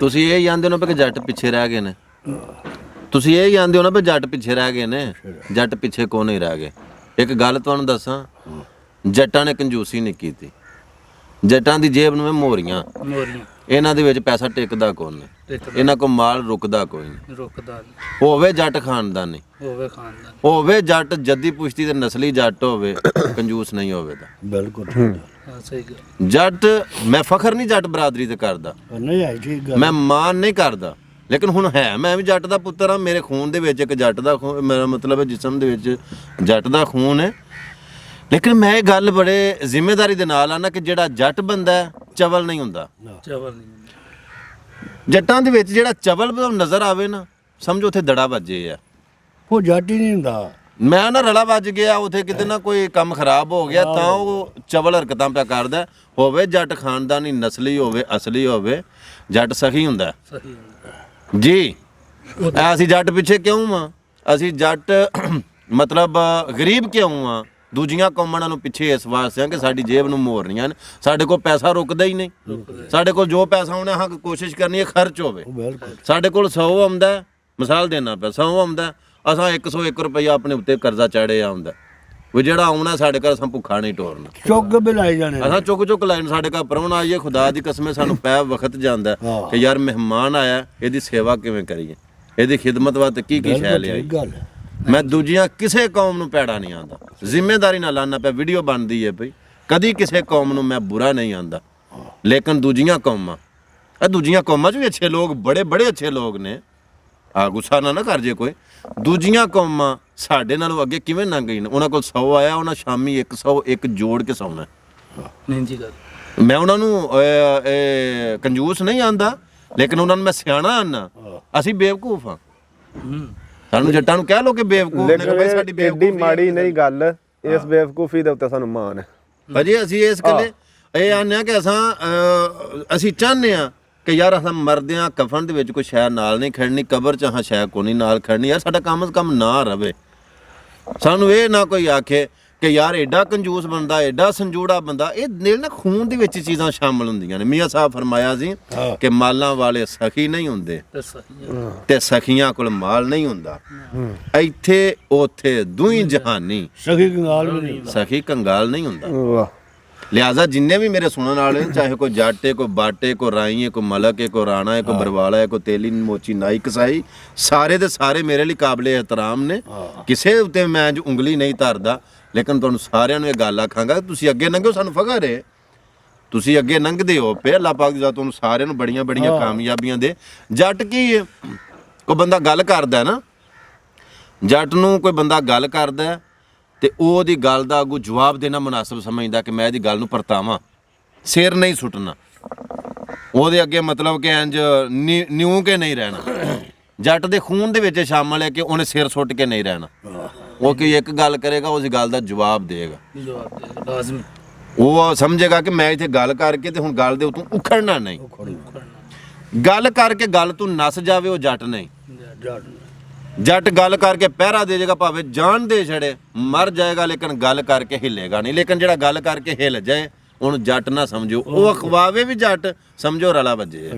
ਤੁਸੀਂ ਇਹ ਜਾਣਦੇ ਹੋ ਨਾ ਕਿ ਜੱਟ ਪਿੱਛੇ ਰਹਿ ਗਏ ਨੇ। ਤੁਸੀਂ ਇਹ ਜਾਣਦੇ ਹੋ ਨਾ ਵੀ ਜੱਟ ਪਿੱਛੇ ਰਹਿ ਗਏ ਨੇ। ਜੱਟ ਪਿੱਛੇ ਕੋ ਨਹੀਂ ਰਹਿ ਗਏ। ਇੱਕ ਗੱਲ ਤੁਹਾਨੂੰ ਦੱਸਾਂ, ਜੱਟਾਂ ਨੇ ਕੰਜੂਸੀ ਨਹੀਂ ਕੀਤੀ। ਜੱਟਾਂ ਦੀ ਜੇਬ ਨੂੰ ਮੋਰੀਆਂ, ਇਹਨਾਂ ਦੇ ਵਿੱਚ ਪੈਸਾ ਟਿਕਦਾ ਕੋਈ ਨਹੀਂ, ਇਹਨਾਂ ਕੋਲ ਮਾਲ ਰੁਕਦਾ ਕੋਈ ਨਹੀਂ। ਹੋਵੇ ਜੱਟ ਖਾਨਦਾਨੀ, ਹੋਵੇ ਜੱਟ ਜੱਦੀ ਪੁਸ਼ਤੀ ਤੇ ਨਸਲੀ ਜੱਟ ਹੋਵੇ, ਕੰਜੂਸ ਨਹੀਂ ਹੋਵੇਗਾ। ਬਿਲਕੁਲ ਸਹੀ ਗੱਲ। ਜੱਟ ਮੈਂ ਫਖਰ ਨਹੀਂ ਜੱਟ ਬਰਾਦਰੀ ਤੇ ਕਰਦਾ, ਮੈਂ ਮਾਣ ਨਹੀਂ ਕਰਦਾ, ਲੇਕਿਨ ਹੁਣ ਹੈ ਮੈਂ ਵੀ ਜੱਟ ਦਾ ਪੁੱਤਰ ਹਾਂ। ਮੇਰੇ ਖੂਨ ਦੇ ਵਿੱਚ ਇੱਕ ਜੱਟ ਦਾ ਖੂਨ, ਮੇਰਾ ਮਤਲਬ ਹੈ ਜਿਸਮ ਦੇ ਵਿੱਚ ਜੱਟ ਦਾ ਖੂਨ ਹੈ। ਲੇਕਿਨ ਮੈਂ ਇਹ ਗੱਲ ਬੜੇ ਜ਼ਿੰਮੇਵਾਰੀ ਦੇ ਨਾਲ ਆਣਾ ਕਿ ਜਿਹੜਾ ਜੱਟ ਬੰਦਾ ਚਵਲ ਨਹੀਂ ਹੁੰਦਾ। ਜੱਟਾਂ ਦੇ ਵਿੱਚ ਜਿਹੜਾ ਚਵਲ ਨਜ਼ਰ ਆਵੇ ਨਾ, ਸਮਝੋ ਉੱਥੇ ਦੜਾ ਵੱਜੇ ਆ, ਉਹ ਜੱਟ ਹੀ ਨਹੀਂ ਹੁੰਦਾ। ਮੈਂ ਨਾ ਰਲਾ ਵੱਜ ਗਿਆ ਉੱਥੇ, ਕਿਤੇ ਨਾ ਕੋਈ ਕੰਮ ਖਰਾਬ ਹੋ ਗਿਆ ਤਾਂ ਉਹ ਚਵਲ ਹਰਕਤਾਂ ਪਿਆ ਕਰਦਾ। ਹੋਵੇ ਜੱਟ ਖਾਨਦਾਨੀ ਨਸਲੀ ਹੋਵੇ ਅਸਲੀ ਹੋਵੇ, ਜੱਟ ਸਖੀ ਹੁੰਦਾ ਜੀ। ਅਸੀਂ ਜੱਟ ਪਿੱਛੇ ਕਿਉਂ ਆ? ਅਸੀਂ ਜੱਟ ਮਤਲਬ ਗਰੀਬ ਕਿਉਂ ਆ? ਦੂਜੀਆਂ ਕੌਮਾਂ ਨੂੰ ਪਿੱਛੇ ਇਸ ਵਾਸਤੇ ਆ ਕਿ ਸਾਡੀ ਜੇਬ ਨੂੰ ਮੋਰਨੀਆਂ ਨੇ। ਸਾਡੇ ਕੋਲ ਪੈਸਾ ਰੁਕਦਾ ਹੀ ਨਹੀਂ। ਸਾਡੇ ਕੋਲ ਜੋ ਪੈਸਾ ਆਉਣਾ ਹਾਂ ਕੋਸ਼ਿਸ਼ ਕਰਨੀ ਹੈ ਖਰਚ ਹੋਵੇ। ਸਾਡੇ ਕੋਲ 100 ਆਉਂਦਾ, ਮਿਸਾਲ ਦੇਣਾ ਪਿਆ 100 ਆਉਂਦਾ, ਅਸਾਂ 101 ਰੁਪਈਆ ਆਪਣੇ ਉੱਤੇ ਕਰਜ਼ਾ ਚਾੜਿਆ ਆਉਂਦਾ। ਉਹ ਜਿਹੜਾ ਆਉਣਾ ਸਾਡੇ ਘਰ ਅਸਾਂ ਭੁੱਖਾ ਨਹੀਂ ਟੋਰਨਾ, ਚੁੱਕ ਕੇ ਲਾਈ ਜਾਣੇ। ਅਸਾਂ ਚੁੱਕ ਲਾਈਨ ਸਾਡੇ ਘਰ ਪ੍ਰਾਹੁਣਾ ਆਈਏ, ਖੁਦਾ ਦੀ ਕਸਮ ਸਾਨੂੰ ਪੈ ਵਕਤ ਜਾਂਦਾ ਕਿ ਯਾਰ ਮਹਿਮਾਨ ਆਇਆ, ਇਹਦੀ ਸੇਵਾ ਕਿਵੇਂ ਕਰੀਏ, ਇਹਦੀ ਖਿਦਮਤ ਵਾਸਤੇ ਕੀ ਸ਼ੈ ਲਿਆਈ। ਮੈਂ ਦੂਜੀਆਂ ਕਿਸੇ ਕੌਮ ਨੂੰ ਪੈੜਾ ਨਹੀਂ ਆਉਂਦਾ, ਜ਼ਿੰਮੇਵਾਰੀ ਨਾਲ ਲਾਣਾ ਪਿਆ। ਵੀਡੀਓ ਬਣਦੀ ਹੈ ਭਈ, ਕਦੀ ਕਿਸੇ ਕੌਮ ਨੂੰ ਮੈਂ ਬੁਰਾ ਨਹੀਂ ਆਉਂਦਾ। ਲੇਕਿਨ ਦੂਜੀਆਂ ਕੌਮਾਂ, ਇਹ ਦੂਜੀਆਂ ਕੌਮਾਂ 'ਚ ਵੀ ਅੱਛੇ ਲੋਕ, ਬੜੇ ਅੱਛੇ ਲੋਕ ਨੇ। ਆ ਗੁੱਸਾ ਨਾ ਕਰ ਜੇ ਕੋਈ। ਦੂਜੀਆਂ ਕੌਮਾਂ ਸਾਡੇ ਨਾਲੋਂ ਅੱਗੇ ਕਿਵੇਂ ਲੰਘ ਗਈ ਨੇ? ਉਹਨਾਂ ਕੋਲ 100 ਆਇਆ, ਉਹਨਾਂ ਸ਼ਾਮੀ 101 ਜੋੜ ਕੇ ਸੌਣਾ। ਮੈਂ ਉਹਨਾਂ ਨੂੰ ਕੰਜੂਸ ਨਹੀਂ ਆਂਦਾ, ਲੇਕਿਨ ਉਹਨਾਂ ਨੂੰ ਮੈਂ ਸਿਆਣਾ ਆਨਾ। ਅਸੀਂ ਬੇਵਕੂਫ ਹਾਂ। ਸਾਨੂੰ ਜੱਟਾਂ ਨੂੰ ਕਹਿ ਲੋ ਕਿ ਬੇਵਕੂਫ ਨੇ, ਬਈ ਸਾਡੀ ਬੇਵਕੂਫੀ ਮਾੜੀ ਨਹੀਂ ਗੱਲ। ਇਸ ਬੇਵਕੂਫੀ ਦੇ ਉੱਤੇ ਸਾਨੂੰ ਮਾਣ ਹੈ ਭਾਜੀ। ਅਸੀਂ ਇਸ ਗੱਲੇ ਇਹ ਆਨੇ ਆ ਕਿ ਅਸੀਂ ਚਾਹੁੰਦੇ ਆ ਕਿ ਯਾਰ ਅਸਾਂ ਮਰਦਿਆਂ ਕਫਨ ਦੇ ਵਿੱਚ ਕੋਈ ਸ਼ੈ ਨਾਲ ਨਹੀਂ ਖੜਨੀ, ਕਬਰ 'ਚ ਹਾਂ ਸ਼ੈ ਕੋਈ ਨਹੀਂ ਨਾਲ ਖੜਨੀ। ਯਾਰ ਸਾਡਾ ਕੰਮ ਨਾ ਰਵੇ। ਸਾਨੂੰ ਇਹ ਨਾ ਕੋਈ ਆਖੇ ਕਿ ਯਾਰ ਐਡਾ ਕੰਜੂਸ ਬੰਦਾ, ਐਡਾ ਸੰਜੂੜਾ ਬੰਦਾ। ਇਹ ਨੇਲ ਨਾ ਖੂਨ ਦੇ ਵਿੱਚ ਚੀਜ਼ਾਂ ਸ਼ਾਮਲ ਹੁੰਦੀਆਂ ਨੇ। ਮੀਆਂ ਸਾਹਿਬ ਫਰਮਾਇਆ ਸੀ ਕਿ ਮਾਲਾਂ ਵਾਲੇ ਸਖੀ ਨਹੀਂ ਹੁੰਦੇ ਤੇ ਸਖੀਆਂ ਕੋਲ ਮਾਲ ਨਹੀਂ ਹੁੰਦਾ। ਇੱਥੇ ਉੱਥੇ ਦੋਈ ਜਹਾਨੀ, ਸਖੀ ਕੰਗਾਲ ਨਹੀਂ ਹੁੰਦਾ। ਲਿਹਾਜ਼ਾ ਜਿੰਨੇ ਵੀ ਮੇਰੇ ਸੁਣਨ ਵਾਲੇ, ਚਾਹੇ ਕੋਈ ਜੱਟ ਹੈ, ਕੋਈ ਬਾਟ ਹੈ, ਕੋਈ ਰਾਈ ਹੈ, ਕੋਈ ਮਲਕ ਹੈ, ਕੋਈ ਰਾਣਾ ਹੈ, ਕੋਈ ਬਰਵਾਲਾ ਹੈ, ਕੋਈ ਤੇਲੀ ਮੋਚੀ ਨਾਈ ਕਸਾਈ, ਸਾਰੇ ਦੇ ਸਾਰੇ ਮੇਰੇ ਲਈ ਕਾਬਲੇ ਇਹਤਰਾਮ ਨੇ। ਕਿਸੇ ਉੱਤੇ ਮੈਂ ਉਂਗਲੀ ਨਹੀਂ ਧਰਦਾ, ਲੇਕਿਨ ਤੁਹਾਨੂੰ ਸਾਰਿਆਂ ਨੂੰ ਇਹ ਗੱਲ ਆਖਾਂਗਾ, ਤੁਸੀਂ ਅੱਗੇ ਲੰਘੋ, ਸਾਨੂੰ ਫਖਰ ਹੈ। ਤੁਸੀਂ ਅੱਗੇ ਲੰਘਦੇ ਹੋ ਪਏ, ਅੱਲਾਹ ਪਾਕ ਦਾ ਤੁਹਾਨੂੰ ਸਾਰਿਆਂ ਨੂੰ ਬੜੀਆਂ ਕਾਮਯਾਬੀਆਂ ਦੇ। ਜੱਟ ਕੀ ਹੈ? ਕੋਈ ਬੰਦਾ ਗੱਲ ਕਰਦਾ ਨਾ, ਜੱਟ ਨੂੰ ਕੋਈ ਬੰਦਾ ਗੱਲ ਕਰਦਾ ਤੇ ਉਹਦੀ ਗੱਲ ਦਾ ਅੱਗੋਂ ਜਵਾਬ ਦੇਣਾ ਮੁਨਾਸਬ ਸਮਝਦਾ ਕਿ ਮੈਂ ਇਹਦੀ ਗੱਲ ਨੂੰ ਪਰਤਾਵਾਂ। ਸਿਰ ਨਹੀਂ ਸੁੱਟਣਾ ਉਹਦੇ ਅੱਗੇ, ਮਤਲਬ ਕਿ ਇੰਜ ਨਿਊ ਕੇ ਨਹੀਂ ਰਹਿਣਾ। ਜੱਟ ਦੇ ਖੂਨ ਦੇ ਵਿੱਚ ਸ਼ਾਮਲ ਹੈ ਕਿ ਉਹਨੇ ਸਿਰ ਸੁੱਟ ਕੇ ਨਹੀਂ ਰਹਿਣਾ। ਉਹ ਕੋਈ ਇੱਕ ਗੱਲ ਕਰੇਗਾ, ਉਸ ਗੱਲ ਦਾ ਜਵਾਬ ਦੇਗਾ। ਉਹ ਸਮਝੇਗਾ ਕਿ ਮੈਂ ਇੱਥੇ ਗੱਲ ਕਰਕੇ ਤੇ ਹੁਣ ਗੱਲ ਦੇ ਉਤੋਂ ਉਖੜਨਾ ਨਹੀਂ। ਗੱਲ ਕਰਕੇ ਗੱਲ ਤੂੰ ਨਸ ਜਾਵੇ, ਉਹ ਜੱਟ ਨਹੀਂ। ਜੱਟ ਗੱਲ ਕਰਕੇ ਪਹਿਰਾ ਦੇ ਜਾਏਗਾ, ਭਾਵੇਂ ਜਾਨ ਦੇ ਛੜੇ, ਮਰ ਜਾਏਗਾ, ਲੇਕਿਨ ਗੱਲ ਕਰਕੇ ਹਿੱਲੇਗਾ ਨਹੀਂ। ਲੇਕਿਨ ਜਿਹੜਾ ਗੱਲ ਕਰਕੇ ਹਿੱਲ ਜਾਏ, ਉਹਨੂੰ ਜੱਟ ਨਾ ਸਮਝੋ। ਉਹ ਅਖਵਾਵੇ ਵੀ ਜੱਟ, ਸਮਝੋ ਰਲਾ ਵੱਜੇ।